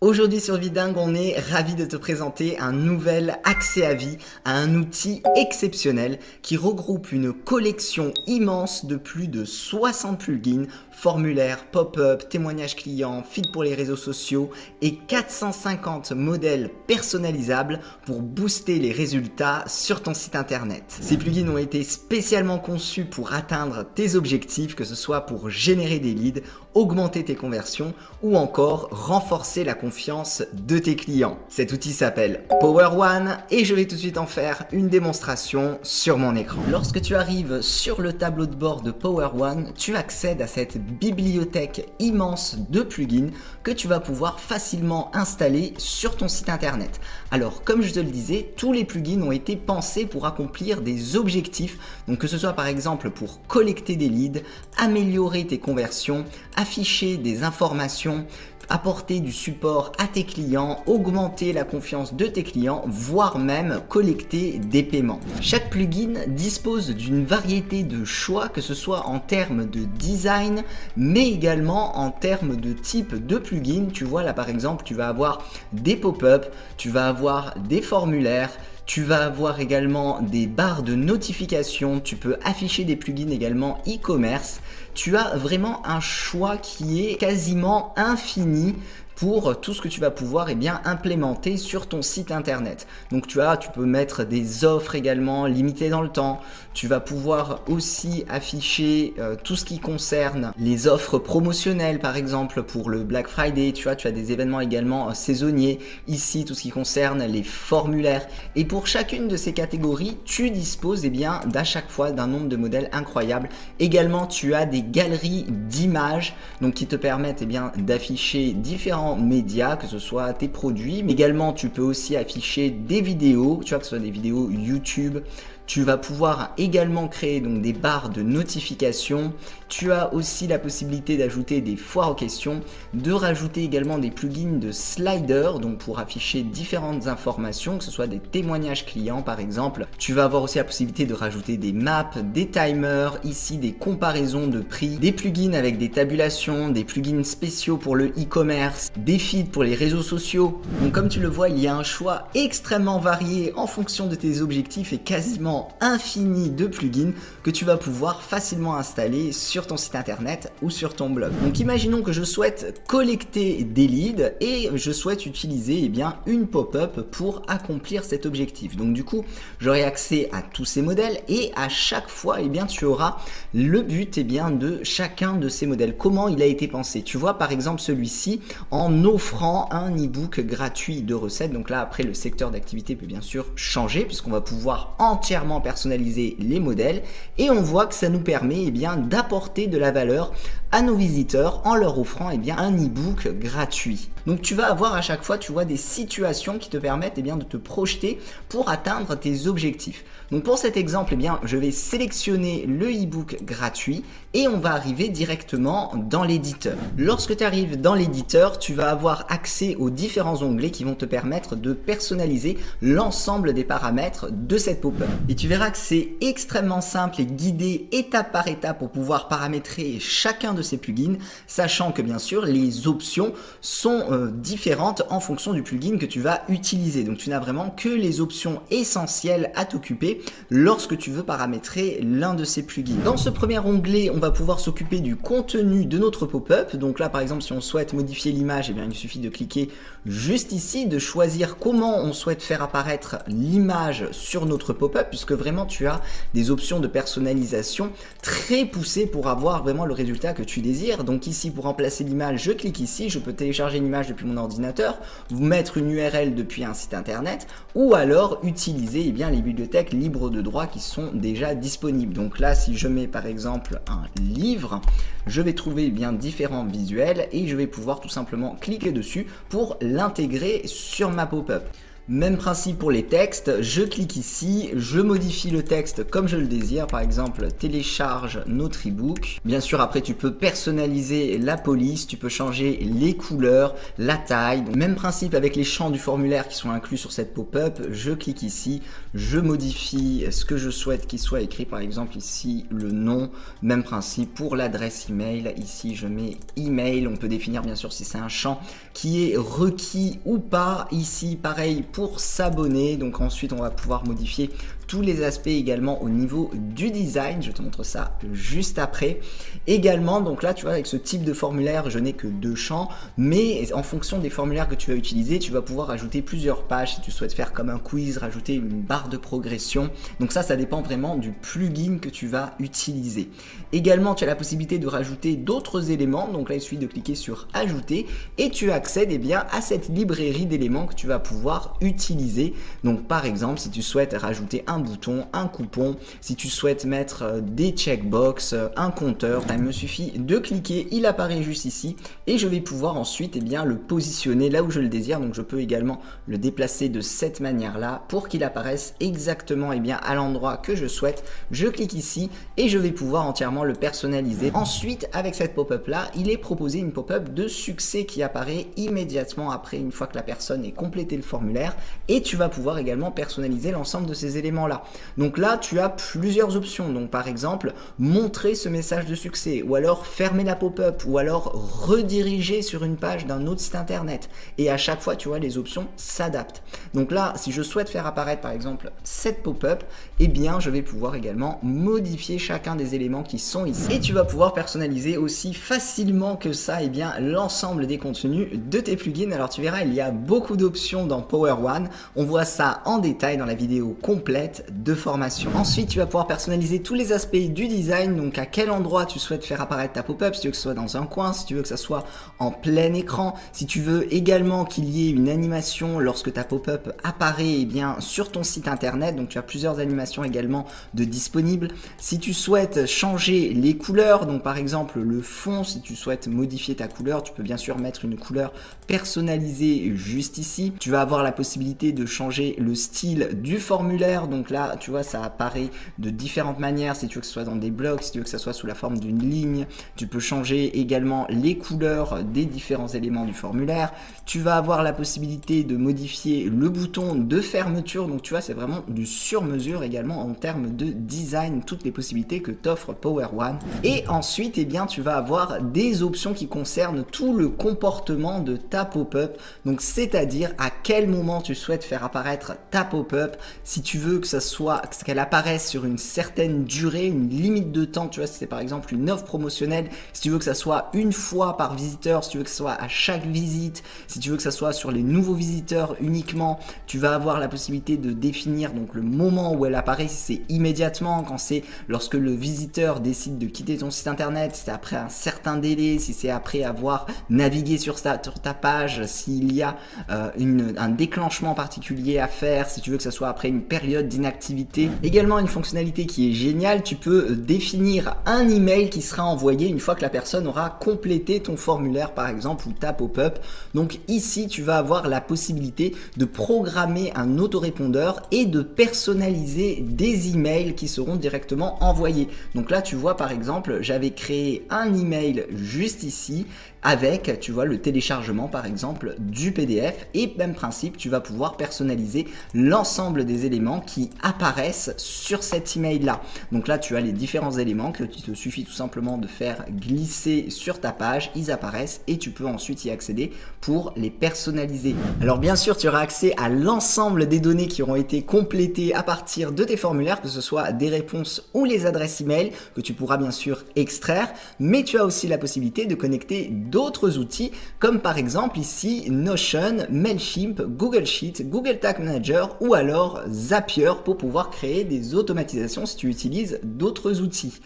Aujourd'hui sur Vidingue, on est ravi de te présenter un nouvel accès à vie à un outil exceptionnel qui regroupe une collection immense de plus de 60 plugins, formulaires, pop-up, témoignages clients, feed pour les réseaux sociaux et 450 modèles personnalisables pour booster les résultats sur ton site internet. Ces plugins ont été spécialement conçus pour atteindre tes objectifs, que ce soit pour générer des leads, augmenter tes conversions ou encore renforcer la confiance de tes clients. Cet outil s'appelle Power One et je vais tout de suite en faire une démonstration sur mon écran. Lorsque tu arrives sur le tableau de bord de Power One, tu accèdes à cette bibliothèque immense de plugins que tu vas pouvoir facilement installer sur ton site internet. Alors, comme je te le disais, tous les plugins ont été pensés pour accomplir des objectifs, donc que ce soit par exemple pour collecter des leads, améliorer tes conversions, afficher des informations, apporter du support à tes clients, augmenter la confiance de tes clients, voire même collecter des paiements. Chaque plugin dispose d'une variété de choix, que ce soit en termes de design, mais également en termes de type de plugin. Tu vois là par exemple, tu vas avoir des pop-up, tu vas avoir des formulaires, tu vas avoir également des barres de notification, tu peux afficher des plugins également e-commerce. Tu as vraiment un choix qui est quasiment infini pour tout ce que tu vas pouvoir implémenter sur ton site internet. Donc tu peux mettre des offres également limitées dans le temps. Tu vas pouvoir aussi afficher tout ce qui concerne les offres promotionnelles, par exemple pour le Black Friday. Tu as des événements également saisonniers. Ici, tout ce qui concerne les formulaires. Et pour chacune de ces catégories, tu disposes d'à chaque fois d'un nombre de modèles incroyable. Également, tu as des galeries d'images donc qui te permettent d'afficher différents médias, que ce soit tes produits, mais également tu peux aussi afficher des vidéos, que ce soit des vidéos YouTube. Tu vas pouvoir également créer donc des barres de notification. Tu as aussi la possibilité d'ajouter des foires aux questions, de rajouter également des plugins de slider, donc pour afficher différentes informations, que ce soit des témoignages clients par exemple. Tu vas avoir aussi la possibilité de rajouter des maps, des timers, ici des comparaisons de prix, des plugins avec des tabulations, des plugins spéciaux pour le e-commerce, des feeds pour les réseaux sociaux. Donc comme tu le vois, il y a un choix extrêmement varié en fonction de tes objectifs et quasiment infini de plugins que tu vas pouvoir facilement installer sur ton site internet ou sur ton blog. Donc imaginons que je souhaite collecter des leads et je souhaite utiliser une pop-up pour accomplir cet objectif. Donc du coup, j'aurai accès à tous ces modèles et à chaque fois, tu auras le but de chacun de ces modèles. Comment il a été pensé? Tu vois par exemple celui-ci en offrant un e-book gratuit de recettes. Donc là, après, le secteur d'activité peut bien sûr changer puisqu'on va pouvoir entièrement personnaliser les modèles et on voit que ça nous permet d'apporter de la valeur à nos visiteurs en leur offrant un e-book gratuit. Donc tu vas avoir à chaque fois des situations qui te permettent de te projeter pour atteindre tes objectifs. Donc pour cet exemple, je vais sélectionner le e-book gratuit et on va arriver directement dans l'éditeur. Lorsque tu arrives dans l'éditeur, tu vas avoir accès aux différents onglets qui vont te permettre de personnaliser l'ensemble des paramètres de cette pop-up. Et tu verras que c'est extrêmement simple et guidé étape par étape pour pouvoir paramétrer chacun de ces plugins, sachant que bien sûr les options sont différentes en fonction du plugin que tu vas utiliser. Donc tu n'as vraiment que les options essentielles à t'occuper lorsque tu veux paramétrer l'un de ces plugins. Dans ce premier onglet, on va pouvoir s'occuper du contenu de notre pop-up. Donc là par exemple, si on souhaite modifier l'image, il suffit de cliquer juste ici, de choisir comment on souhaite faire apparaître l'image sur notre pop-up, puisque vraiment tu as des options de personnalisation très poussées pour avoir vraiment le résultat que tu désires. Donc ici, pour remplacer l'image, je clique ici, je peux télécharger une image depuis mon ordinateur, vous mettre une URL depuis un site internet ou alors utiliser les bibliothèques libres de droit qui sont déjà disponibles. Donc là, si je mets par exemple un livre, je vais trouver différents visuels et je vais pouvoir tout simplement cliquer dessus pour l'intégrer sur ma pop-up. Même principe pour les textes, je clique ici, je modifie le texte comme je le désire, par exemple télécharge notre e-book. Bien sûr après tu peux personnaliser la police, tu peux changer les couleurs, la taille. Donc, même principe avec les champs du formulaire qui sont inclus sur cette pop-up, je clique ici, je modifie ce que je souhaite qu'il soit écrit, par exemple ici le nom, même principe pour l'adresse email, ici je mets email, on peut définir bien sûr si c'est un champ qui est requis ou pas, ici pareil pour s'abonner, donc ensuite on va pouvoir modifier tous les aspects également au niveau du design, je te montre ça juste après. Également, donc là tu vois avec ce type de formulaire je n'ai que 2 champs, mais en fonction des formulaires que tu vas utiliser, tu vas pouvoir ajouter plusieurs pages si tu souhaites faire comme un quiz, rajouter une barre de progression, donc ça dépend vraiment du plugin que tu vas utiliser. Également tu as la possibilité de rajouter d'autres éléments, donc là il suffit de cliquer sur ajouter et tu accèdes bien à cette librairie d'éléments que tu vas pouvoir utiliser. Donc par exemple si tu souhaites rajouter un bouton, un coupon, si tu souhaites mettre des checkbox, un compteur, il me suffit de cliquer, il apparaît juste ici et je vais pouvoir ensuite le positionner là où je le désire. Donc je peux également le déplacer de cette manière là pour qu'il apparaisse exactement à l'endroit que je souhaite. Je clique ici et je vais pouvoir entièrement le personnaliser. Ensuite avec cette pop-up là, il est proposé une pop-up de succès qui apparaît immédiatement après, une fois que la personne ait complété le formulaire, et tu vas pouvoir également personnaliser l'ensemble de ces éléments là. Donc là tu as plusieurs options, donc par exemple montrer ce message de succès, ou alors fermer la pop-up, ou alors rediriger sur une page d'un autre site internet, et à chaque fois tu vois les options s'adaptent. Donc là si je souhaite faire apparaître par exemple cette pop-up, je vais pouvoir également modifier chacun des éléments qui sont ici, et tu vas pouvoir personnaliser aussi facilement que ça l'ensemble des contenus de tes plugins. Alors tu verras, il y a beaucoup d'options dans Power One, on voit ça en détail dans la vidéo complète de formation. Ensuite tu vas pouvoir personnaliser tous les aspects du design, donc à quel endroit tu souhaites faire apparaître ta pop-up, si tu veux que ce soit dans un coin, si tu veux que ça soit en plein écran, si tu veux également qu'il y ait une animation lorsque ta pop-up apparaît sur ton site internet, donc tu as plusieurs animations également de disponibles. Si tu souhaites changer les couleurs, donc par exemple le fond, si tu souhaites modifier ta couleur, tu peux bien sûr mettre une couleur personnalisée juste ici. Tu vas avoir la possibilité de changer le style du formulaire, donc là tu vois ça apparaît de différentes manières, si tu veux que ce soit dans des blocs, si tu veux que ça soit sous la forme d'une ligne. Tu peux changer également les couleurs des différents éléments du formulaire. Tu vas avoir la possibilité de modifier le bouton de fermeture, donc tu vois c'est vraiment du sur mesure également en termes de design, toutes les possibilités que t'offre Power One. Et ensuite tu vas avoir des options qui concernent tout le comportement de ta pop-up, donc c'est-à-dire à quel moment tu souhaites faire apparaître ta pop-up, si tu veux que ça soit qu'elle apparaisse sur une certaine durée, une limite de temps, tu vois si c'est par exemple une offre promotionnelle, si tu veux que ça soit une fois par visiteur, si tu veux que ça soit à chaque visite, si tu veux que ça soit sur les nouveaux visiteurs uniquement, tu vas avoir la possibilité de définir donc le moment où elle apparaît, si c'est immédiatement, quand c'est lorsque le visiteur décide de quitter ton site internet, si c'est après un certain délai, si c'est après avoir navigué sur ta page, s'il y a un déclenchement particulier à faire, si tu veux que ça soit après une période d'inactivité. Également une fonctionnalité qui est géniale, tu peux définir un email qui sera envoyé une fois que la personne aura complété ton formulaire par exemple ou ta pop-up. Donc ici tu vas avoir la possibilité de programmer un autorépondeur et de personnaliser des emails qui seront directement envoyés. Donc là tu vois par exemple j'avais créé un email juste ici avec, tu vois, le téléchargement par exemple du PDF, et même principe, tu vas pouvoir personnaliser l'ensemble des éléments qui apparaissent sur cet email là. Donc là tu as les différents éléments que il te suffit tout simplement de faire glisser sur ta page, ils apparaissent et tu peux ensuite y accéder pour les personnaliser. Alors bien sûr tu auras accès à l'ensemble des données qui auront été complétées à partir de tes formulaires, que ce soit des réponses ou les adresses email que tu pourras bien sûr extraire, mais tu as aussi la possibilité de connecter d'autres outils comme par exemple ici Notion, Mailchimp, Google Sheets, Google Tag Manager ou alors Zapier pour pouvoir créer des automatisations si tu utilises d'autres outils.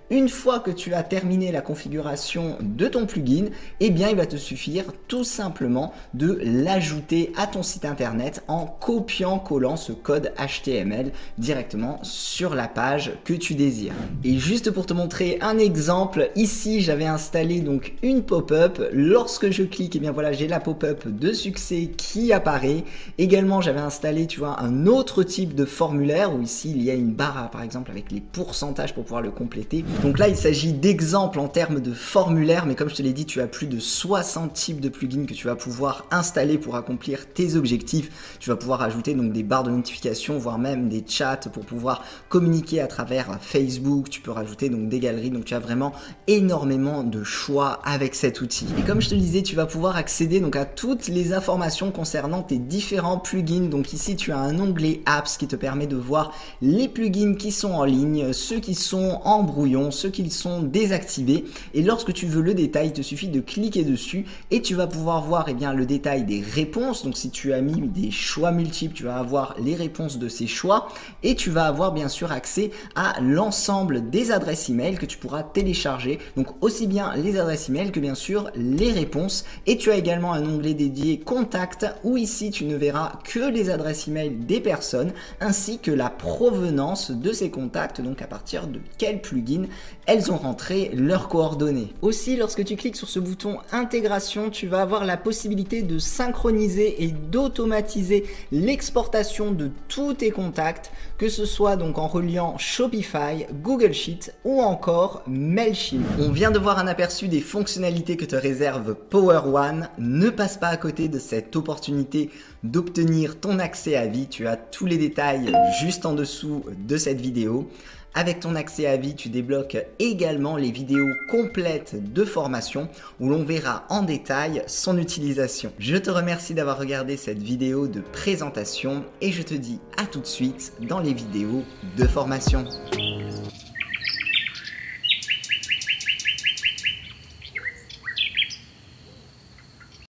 Une fois que tu as terminé la configuration de ton plugin, eh bien il va te suffire tout simplement de l'ajouter à ton site internet en copiant-collant ce code HTML directement sur la page que tu désires. Et juste pour te montrer un exemple, ici j'avais installé donc une pop-up. Lorsque je clique, eh bien voilà, j'ai la pop-up de succès qui apparaît. Également j'avais installé, tu vois, un autre type de formulaire où ici il y a une barre par exemple avec les pourcentages pour pouvoir le compléter. Donc là il s'agit d'exemples en termes de formulaire, mais comme je te l'ai dit, tu as plus de 60 types de plugins que tu vas pouvoir installer pour accomplir tes objectifs. Tu vas pouvoir ajouter donc des barres de notification, voire même des chats pour pouvoir communiquer à travers Facebook. Tu peux rajouter donc des galeries, donc tu as vraiment énormément de choix avec cet outil. Et comme je te le disais, tu vas pouvoir accéder donc à toutes les informations concernant tes différents plugins. Donc ici tu as un onglet apps qui te permet de voir les plugins qui sont en ligne, ceux qui sont en brouillon, ceux qui sont désactivés. Et lorsque tu veux le détail, il te suffit de cliquer dessus et tu vas pouvoir voir bien le détail des réponses. Donc si tu as mis des choix multiples, tu vas avoir les réponses de ces choix et tu vas avoir bien sûr accès à l'ensemble des adresses email que tu pourras télécharger. Donc aussi bien les adresses email que bien sûr les réponses. Et tu as également un onglet dédié contact où ici tu ne verras que les adresses email des personnes ainsi que la provenance de ces contacts, donc à partir de quel plugin elles ont rentré leurs coordonnées. Aussi, lorsque tu cliques sur ce bouton intégration, tu vas avoir la possibilité de synchroniser et d'automatiser l'exportation de tous tes contacts, que ce soit donc en reliant Shopify, Google Sheets ou encore Mailchimp. On vient de voir un aperçu des fonctionnalités que te réserve Power One. Ne passe pas à côté de cette opportunité d'obtenir ton accès à vie. Tu as tous les détails juste en dessous de cette vidéo. Avec ton accès à vie, tu débloques également les vidéos complètes de formation où l'on verra en détail son utilisation. Je te remercie d'avoir regardé cette vidéo de présentation et je te dis à tout de suite dans les vidéos de formation.